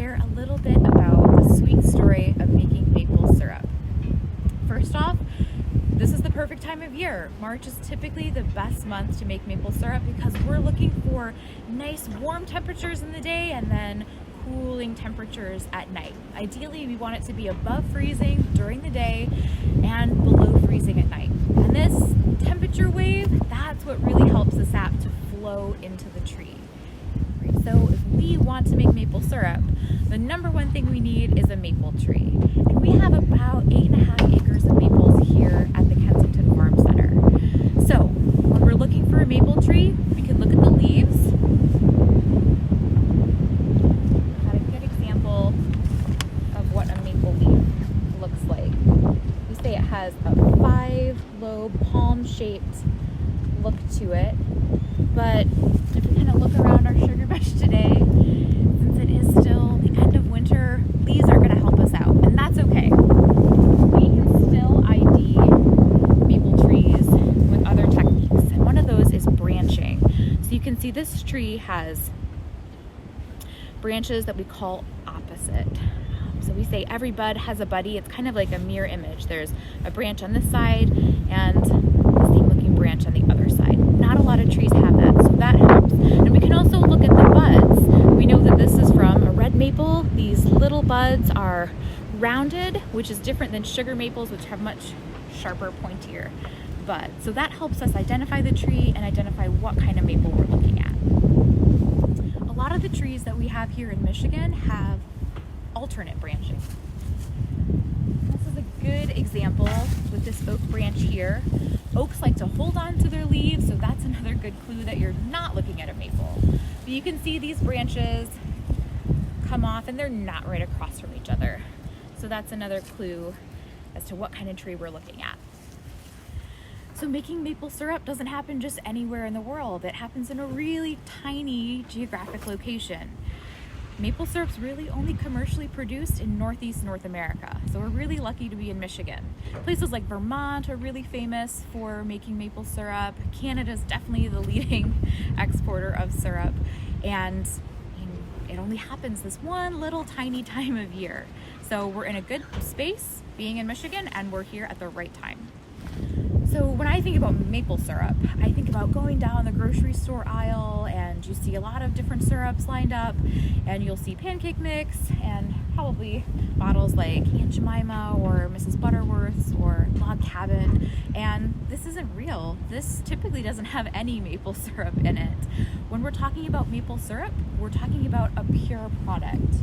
share a little bit about the sweet story of making maple syrup. First off, this is the perfect time of year. March is typically the best month to make maple syrup because we're looking for nice warm temperatures in the day and then cooling temperatures at night. Ideally, we want it to be above freezing during the day and below freezing at night. And this temperature wave, that's what really helps the sap to flow into the tree. So if we want to make maple syrup, the number one thing we need is a maple tree. And we have about 8.5 acres of maples here at the Kensington Farm Center. So when we're looking for a maple tree, we can look at the leaves. Got a good example of what a maple leaf looks like. We say it has a 5-lobe palm-shaped look to it. But if we kind of look around our sugar bush today, since it is still the end of winter, leaves aren't going to help us out, and that's okay. We can still ID maple trees with other techniques, and one of those is branching. So you can see this tree has branches that we call opposite. So we say every bud has a buddy. It's kind of like a mirror image. There's a branch on this side and the same looking branch on the other side. Not a lot of trees have that, so that helps. And we can also look at the buds. We know that this is from a red maple. These little buds are rounded, which is different than sugar maples, which have much sharper, pointier buds. So that helps us identify the tree and identify what kind of maple we're looking at. A lot of the trees that we have here in Michigan have alternate branching. This is a good example with this oak branch here. Oaks like to hold on to their leaves, so that's another good clue that you're not looking at a maple. But you can see these branches come off and they're not right across from each other. So that's another clue as to what kind of tree we're looking at. So making maple syrup doesn't happen just anywhere in the world. It happens in a really tiny geographic location. Maple syrup's really only commercially produced in Northeast North America. So we're really lucky to be in Michigan. Places like Vermont are really famous for making maple syrup. Canada's definitely the leading exporter of syrup. And it only happens this one little tiny time of year. So we're in a good space being in Michigan, and we're here at the right time. So when I think about maple syrup, I think about going down the grocery store aisle and you see a lot of different syrups lined up, and you'll see pancake mix and probably bottles like Aunt Jemima or Mrs. Butterworth's or Log Cabin. And this isn't real. This typically doesn't have any maple syrup in it. When we're talking about maple syrup, we're talking about a pure product.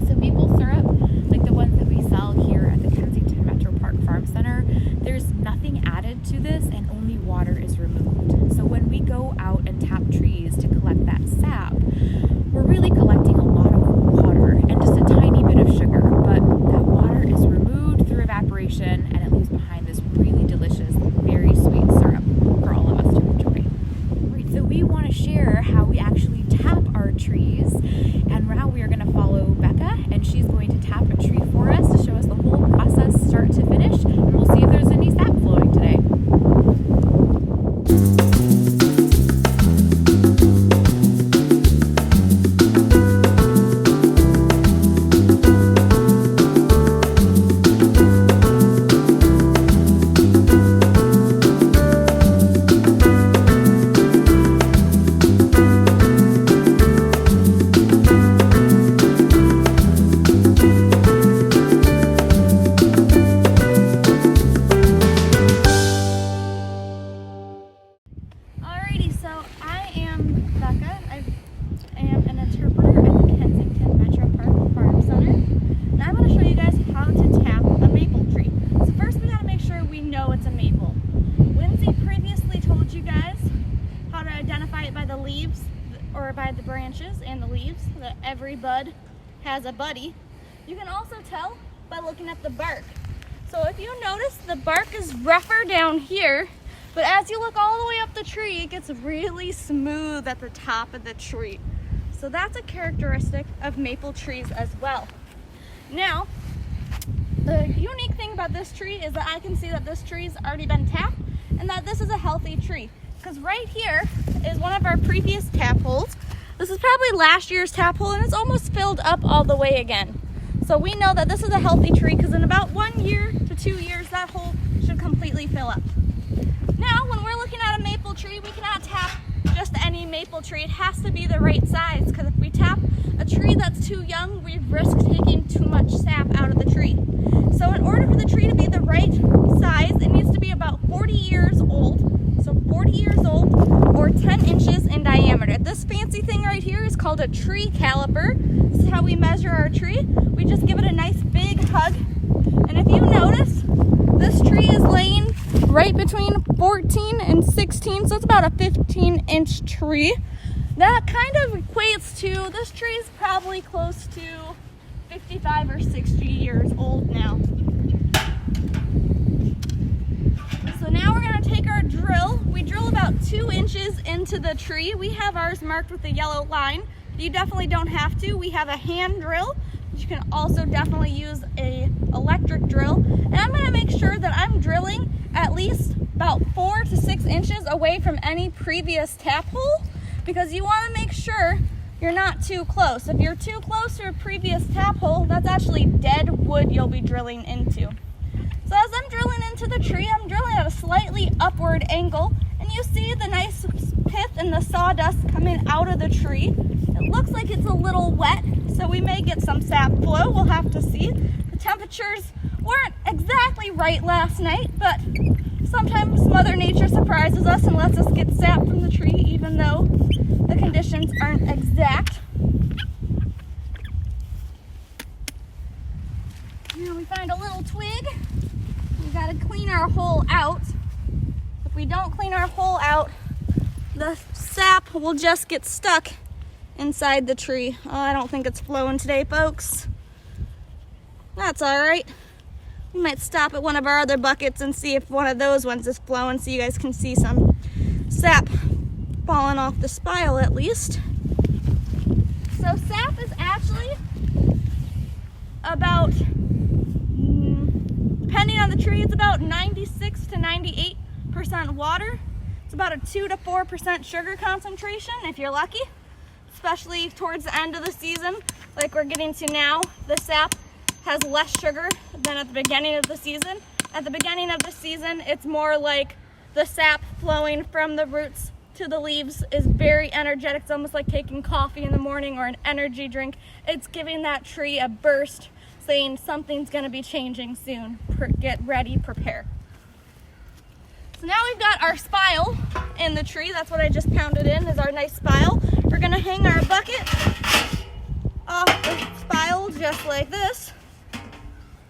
So maple syrup, like the ones that we sell here at the Kensington Metropark Farm Center, there's nothing added to this and only water is removed. So when we go out and tap trees to collect that sap, we're really collecting a lot of water and just a tiny bit of sugar, but that water is removed through evaporation and it leaves behind this really delicious, very sweet syrup for all of us to enjoy. Right, so we want to share how we actually tap our trees, and now we are going to follow Becca, and she's going to tap a tree for us to show us the whole process start to finish, and we'll see if there's any sap flowing today. Or by the branches and the leaves, that every bud has a buddy. You can also tell by looking at the bark. So if you notice, the bark is rougher down here, but as you look all the way up the tree, it gets really smooth at the top of the tree. So that's a characteristic of maple trees as well. Now, the unique thing about this tree is that I can see that this tree's already been tapped and that this is a healthy tree. Because right here is one of our previous tap holes. This is probably last year's tap hole and it's almost filled up all the way again. So we know that this is a healthy tree because in about 1 year to 2 years, that hole should completely fill up. Now, when we're looking at a maple tree, we cannot tap just any maple tree. It has to be the right size, because if we tap a tree that's too young, we risk taking too much sap out of the tree. So in order for the tree to be the right size, it needs to be about 40 years old. So 40 years old or 10 inches in diameter. This fancy thing right here is called a tree caliper. This is how we measure our tree. We just give it a nice big hug. And if you notice, this tree is laying right between 14 and 16, so it's about a 15-inch tree. That kind of equates to, this tree is probably close to 55 or 60 years old now. So now we're going to take our drill. We drill about 2 inches into the tree. We have ours marked with a yellow line. You definitely don't have to. We have a hand drill. You can also definitely use a electric drill. And I'm going to make sure that I'm drilling at least about 4 to 6 inches away from any previous tap hole, because you want to make sure you're not too close. If you're too close to a previous tap hole, that's actually dead wood you'll be drilling into. So as I'm drilling into the tree, I'm drilling at a slightly upward angle, and you see the nice pith and the sawdust coming out of the tree. It looks like it's a little wet, so we may get some sap flow. We'll have to see. The temperatures weren't exactly right last night, but sometimes Mother Nature surprises us and lets us get sap from the tree, even though the conditions aren't exact. Now we find a little twig. We gotta clean our hole out. If we don't clean our hole out, the sap will just get stuck inside the tree. Oh, I don't think it's flowing today, folks. That's all right. We might stop at one of our other buckets and see if one of those ones is flowing, so you guys can see some sap falling off the spile at least. So sap is actually about, depending on the tree, it's about 96 to 98% water. It's about a 2 to 4% sugar concentration if you're lucky, especially towards the end of the season like we're getting to now. The sap has less sugar than at the beginning of the season. At the beginning of the season, it's more like the sap flowing from the roots to the leaves is very energetic. It's almost like taking coffee in the morning or an energy drink. It's giving that tree a burst, saying something's gonna be changing soon. Get ready, prepare. So now we've got our spile in the tree. That's what I just pounded in, is our nice spile. We're gonna hang our bucket off the spile just like this.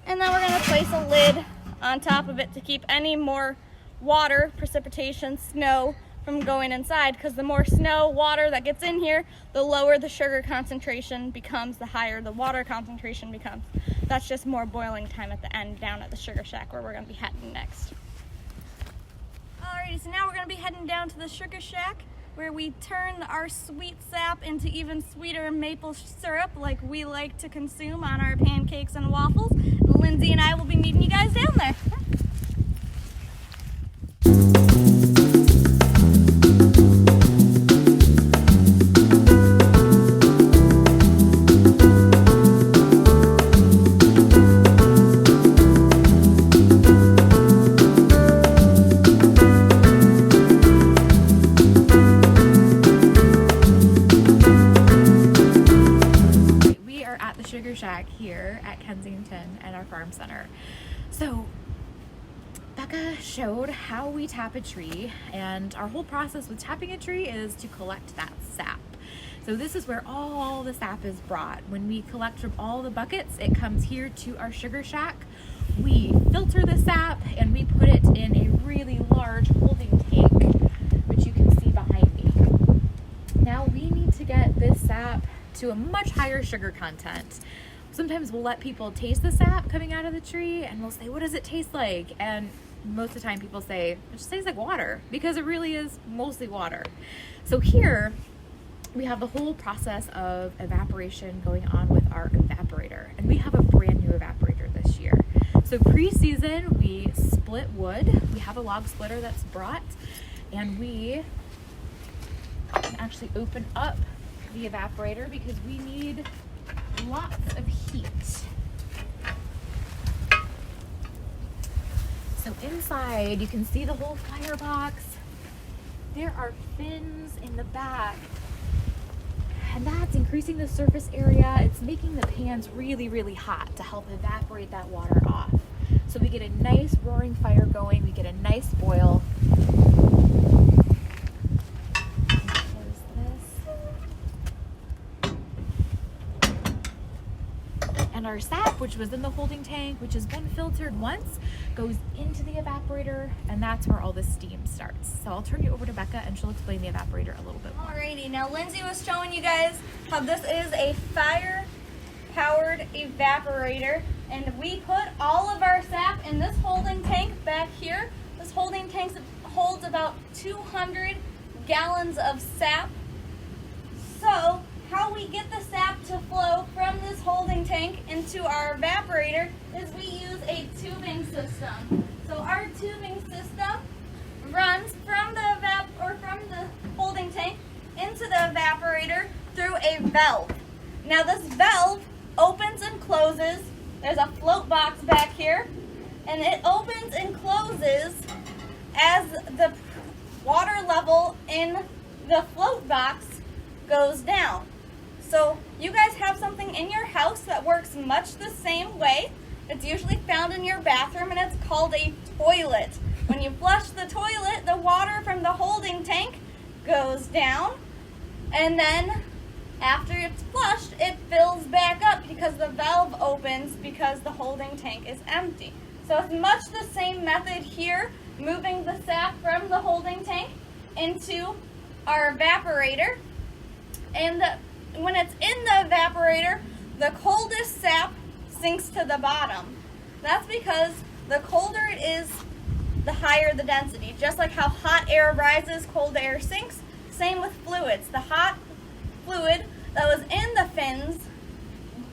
And then we're gonna place a lid on top of it to keep any more water, precipitation, snow from going inside, because the more snow, water that gets in here, the lower the sugar concentration becomes, the higher the water concentration becomes. That's just more boiling time at the end down at the sugar shack where we're gonna be heading next. Alrighty, so now we're gonna be heading down to the sugar shack where we turn our sweet sap into even sweeter maple syrup like we like to consume on our pancakes and waffles. And Lindsay and I will be meeting you guys down there. Shack here at Kensington and our farm center. So Becca showed how we tap a tree, and our whole process with tapping a tree is to collect that sap. So this is where all the sap is brought. When we collect from all the buckets, it comes here to our sugar shack. We filter the sap and we put it in a really large holding tank, which you can see behind me. Now we need to get this sap to a much higher sugar content. Sometimes we'll let people taste the sap coming out of the tree and we'll say, what does it taste like? And most of the time people say, it just tastes like water, because it really is mostly water. So here we have the whole process of evaporation going on with our evaporator, and we have a brand new evaporator this year. So pre-season we split wood. We have a log splitter that's brought, and we can actually open up the evaporator because we need lots of heat. So inside, you can see the whole firebox. There are fins in the back, and that's increasing the surface area. It's making the pans really, really hot to help evaporate that water off. So we get a nice roaring fire going, we get a nice boil. And our sap, which was in the holding tank, which has been filtered once, goes into the evaporator, and that's where all the steam starts. So I'll turn you over to Becca and she'll explain the evaporator a little bit more. Alrighty, now Lindsay was showing you guys how this is a fire-powered evaporator, and we put all of our sap in this holding tank back here. This holding tank holds about 200 gallons of sap. So how we get the sap to flow from this holding tank into our evaporator is we use a tubing system. So our tubing system runs from the holding tank into the evaporator through a valve. Now this valve opens and closes. There's a float box back here, and it opens and closes as the water level in the float box goes down. So you guys have something in your house that works much the same way. It's usually found in your bathroom, and it's called a toilet. When you flush the toilet, the water from the holding tank goes down, and then after it's flushed, it fills back up because the valve opens because the holding tank is empty. So it's much the same method here, moving the sap from the holding tank into our evaporator. And when it's in the evaporator, the coldest sap sinks to the bottom. That's because the colder it is, the higher the density. Just like how hot air rises, cold air sinks, same with fluids. The hot fluid that was in the fins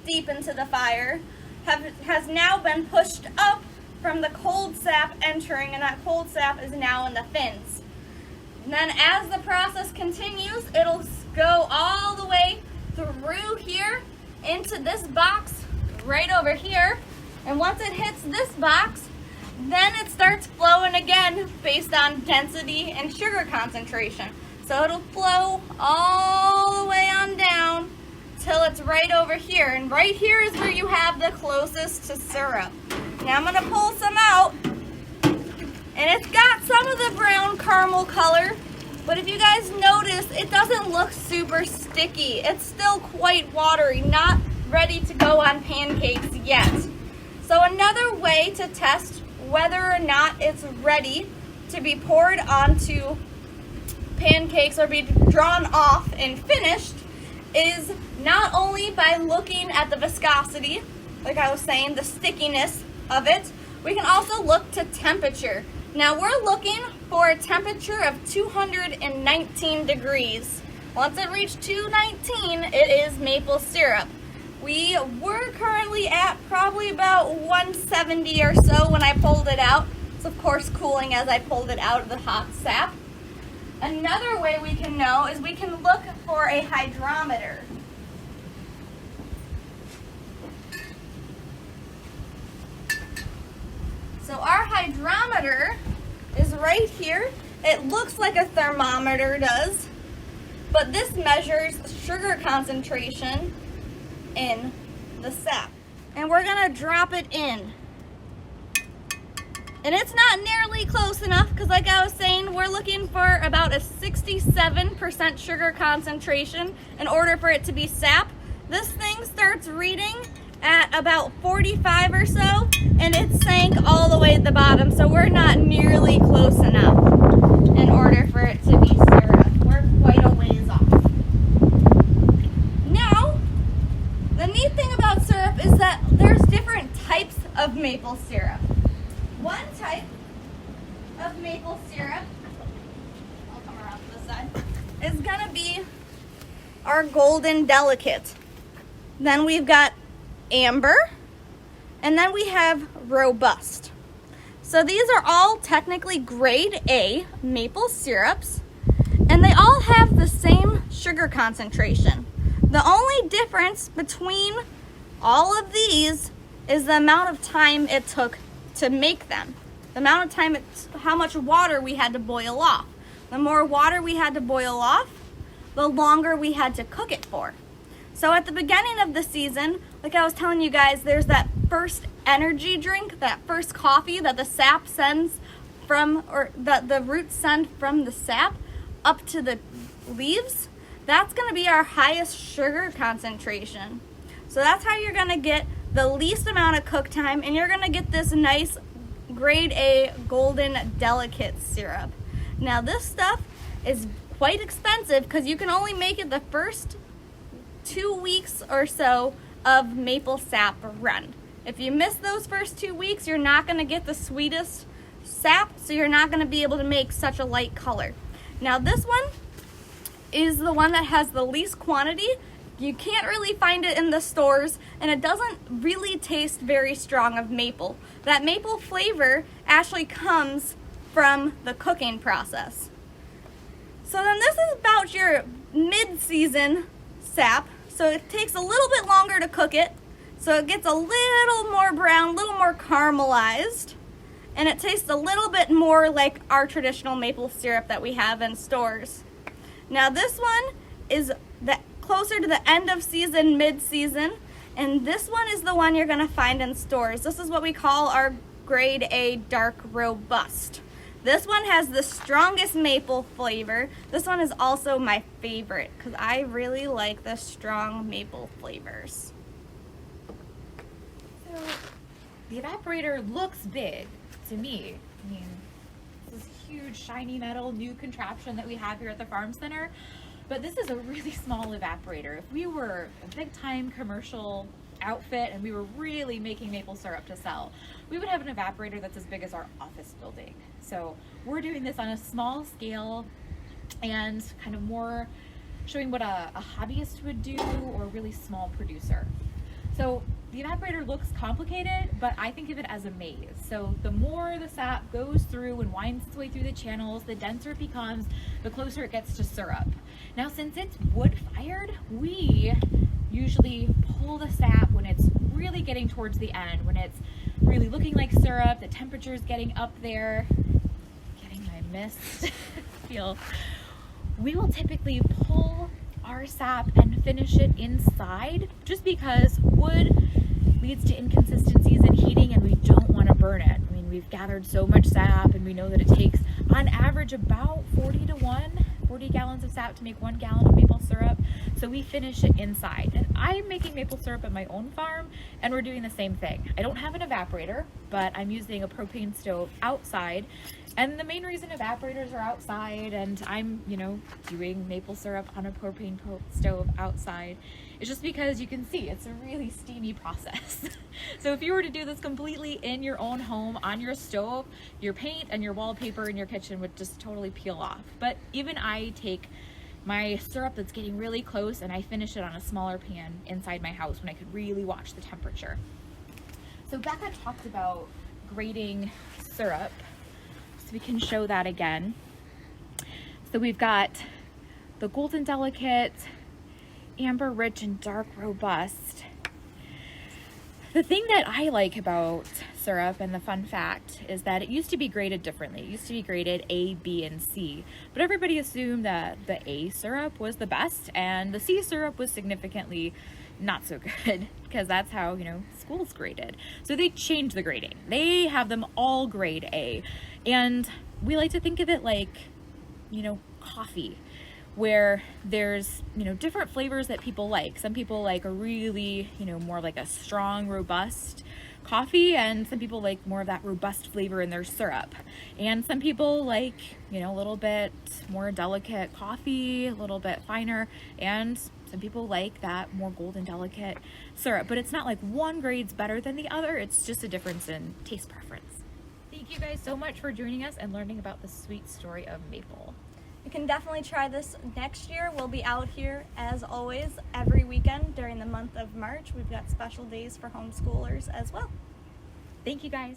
deep into the fire has now been pushed up from the cold sap entering, and that cold sap is now in the fins. And then as the process continues, it'll go all the way through here into this box right over here, and once it hits this box, then it starts flowing again based on density and sugar concentration. So it'll flow all the way on down till it's right over here, and right here is where you have the closest to syrup. Now I'm gonna pull some out, and it's got some of the brown caramel color, but if you guys notice, it doesn't look super sticky. It's still quite watery, not ready to go on pancakes yet. So another way to test whether or not it's ready to be poured onto pancakes or be drawn off and finished is not only by looking at the viscosity, like I was saying, the stickiness of it, we can also look to temperature. Now we're looking for a temperature of 219 degrees. Once it reached 219, it is maple syrup. We were currently at probably about 170 or so when I pulled it out. It's of course cooling as I pulled it out of the hot sap. Another way we can know is we can look for a hydrometer. So our hydrometer is right here. It looks like a thermometer does, but this measures sugar concentration in the sap. And we're gonna drop it in. And it's not nearly close enough because like I was saying, we're looking for about a 67% sugar concentration in order for it to be sap. This thing starts reading at about 45 or so, and it sank all the way at the bottom, so we're not nearly close enough in order for it to be syrup. We're quite a ways off. Now, the neat thing about syrup is that there's different types of maple syrup. One type of maple syrup, I'll come around to this side, is gonna be our golden delicate. Then we've got amber, and then we have robust. So these are all technically grade A maple syrups, and they all have the same sugar concentration. The only difference between All of these is the amount of time it took to make them. The amount of time, how much water we had to boil off. The more water we had to boil off, the longer we had to cook it for. So at the beginning of the season, like I was telling you guys, there's that first energy drink, that first coffee that the sap sends from, or that the roots send from the sap up to the leaves. That's gonna be our highest sugar concentration. So that's how you're gonna get the least amount of cook time, and you're gonna get this nice grade A golden delicate syrup. Now this stuff is quite expensive because you can only make it the first 2 weeks or so of maple sap run. If you miss those first 2 weeks, you're not gonna get the sweetest sap, so you're not gonna be able to make such a light color. Now this one is the one that has the least quantity. You can't really find it in the stores, and it doesn't really taste very strong of maple. That maple flavor actually comes from the cooking process. So then this is about your mid-season sap. So it takes a little bit longer to cook it. So it gets a little more brown, a little more caramelized. And it tastes a little bit more like our traditional maple syrup that we have in stores. Now this one is closer to the end of season, mid-season. And this one is the one you're gonna find in stores. This is what we call our grade A dark robust. This one has the strongest maple flavor. This one is also my favorite because I really like the strong maple flavors. So the evaporator looks big to me. I mean, this huge shiny metal new contraption that we have here at the farm center, but this is a really small evaporator. If we were a big time commercial outfit and we were really making maple syrup to sell, we would have an evaporator that's as big as our office building. So we're doing this on a small scale and kind of more showing what a hobbyist would do or a really small producer. So the evaporator looks complicated, but I think of it as a maze. So the more the sap goes through and winds its way through the channels, the denser it becomes, the closer it gets to syrup. Now, since it's wood-fired, we usually pull the sap when it's really getting towards the end, when it's really looking like syrup, the temperature's getting up there, getting my mist feel. We will typically pull our sap and finish it inside, just because wood leads to inconsistencies in heating and we don't want to burn it. I mean, we've gathered so much sap and we know that it takes on average about 40 gallons of sap to make 1 gallon of maple syrup. So we finish it inside. And I'm making maple syrup at my own farm and we're doing the same thing. I don't have an evaporator, but I'm using a propane stove outside. And the main reason evaporators are outside and I'm, doing maple syrup on a propane stove outside is just because you can see it's a really steamy process. So if you were to do this completely in your own home on your stove, your paint and your wallpaper in your kitchen would just totally peel off. But even I take my syrup that's getting really close and I finish it on a smaller pan inside my house when I could really watch the temperature. So Becca talked about grading syrup. We can show that again. So we've got the golden delicate, amber rich, and dark robust. The thing that I like about syrup, and the fun fact, is that it used to be graded differently. It used to be graded A, B, and C, but everybody assumed that the A syrup was the best and the C syrup was significantly not so good, because that's how, school's graded. So they changed the grading. They have them all grade A. And we like to think of it like, coffee, where there's, different flavors that people like. Some people like a really, more like a strong, robust coffee, and some people like more of that robust flavor in their syrup. And some people like, a little bit more delicate coffee, a little bit finer, and some people like that more golden delicate syrup. But it's not like one grade's better than the other, it's just a difference in taste preference. Thank you guys so much for joining us and learning about the sweet story of maple. You can definitely try this next year. We'll be out here, as always, every weekend during the month of March. We've got special days for homeschoolers as well. Thank you guys.